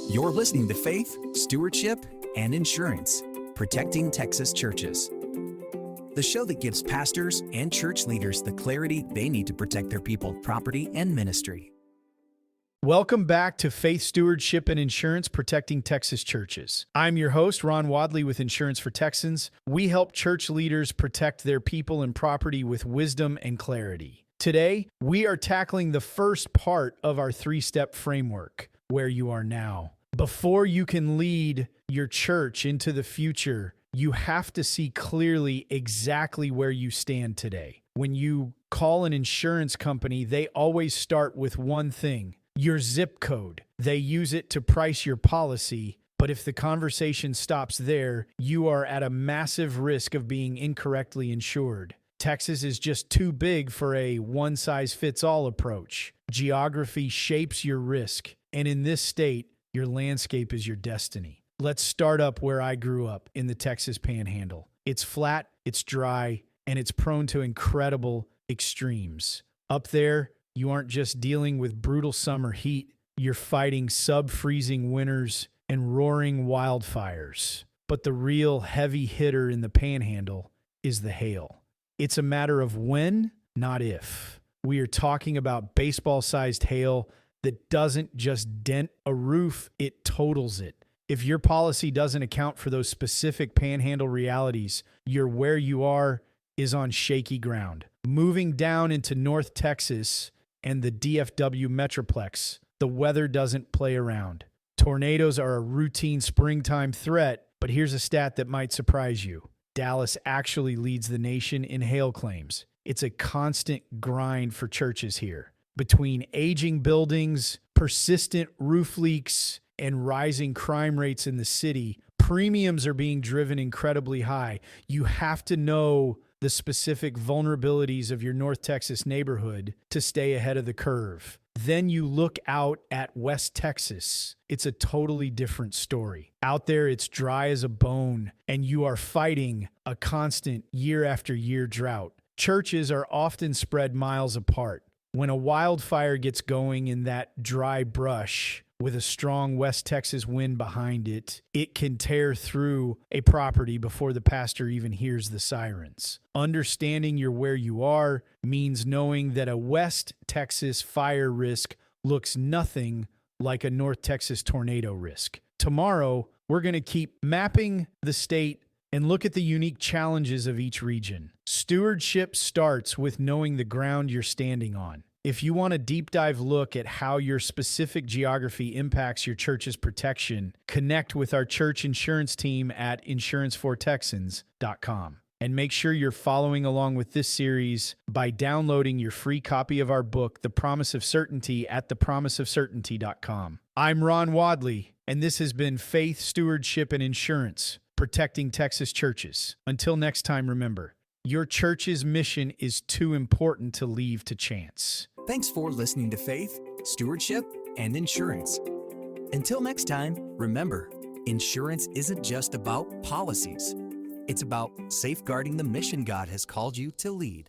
You're listening to Faith, Stewardship, and Insurance, Protecting Texas Churches. The show that gives pastors and church leaders the clarity they need to protect their people, property, and ministry. Welcome back to Faith, Stewardship, and Insurance, Protecting Texas Churches. I'm your host, Ron Wadley with Insurance for Texans. We help church leaders protect their people and property with wisdom and clarity. Today, we are tackling the first part of our three-step framework, where you are now. Before you can lead your church into the future, you have to see clearly exactly where you stand today. When you call an insurance company, they always start with one thing: your zip code. They use it to price your policy, but if the conversation stops there, you are at a massive risk of being incorrectly insured. Texas is just too big for a one-size-fits-all approach. Geography shapes your risk, and in this state, your landscape is your destiny. Let's start up where I grew up, in the Texas Panhandle. It's flat, it's dry, and it's prone to incredible extremes. Up there, you aren't just dealing with brutal summer heat, you're fighting sub-freezing winters and roaring wildfires. But the real heavy hitter in the Panhandle is the hail. It's a matter of when, not if. We are talking about baseball-sized hail that doesn't just dent a roof, it totals it. If your policy doesn't account for those specific Panhandle realities, your where you are is on shaky ground. Moving down into North Texas and the DFW Metroplex, the weather doesn't play around. Tornadoes are a routine springtime threat, but here's a stat that might surprise you. Dallas actually leads the nation in hail claims. It's a constant grind for churches here. Between aging buildings, persistent roof leaks, and rising crime rates in the city, premiums are being driven incredibly high. You have to know the specific vulnerabilities of your North Texas neighborhood to stay ahead of the curve. Then you look out at West Texas. It's a totally different story. Out there, it's dry as a bone, and you are fighting a constant year after year drought. Churches are often spread miles apart. When a wildfire gets going in that dry brush with a strong West Texas wind behind it, it can tear through a property before the pastor even hears the sirens. Understanding you're where you are means knowing that a West Texas fire risk looks nothing like a North Texas tornado risk. Tomorrow, we're going to keep mapping the state and look at the unique challenges of each region. Stewardship starts with knowing the ground you're standing on. If you want a deep dive look at how your specific geography impacts your church's protection, connect with our church insurance team at insurancefortexans.com. And make sure you're following along with this series by downloading your free copy of our book, The Promise of Certainty, at thepromiseofcertainty.com. I'm Ron Wadley, and this has been Faith, Stewardship, and Insurance, Protecting Texas Churches. Until next time, remember, your church's mission is too important to leave to chance. Thanks for listening to Faith, Stewardship, and Insurance. Until next time, remember, insurance isn't just about policies. It's about safeguarding the mission God has called you to lead.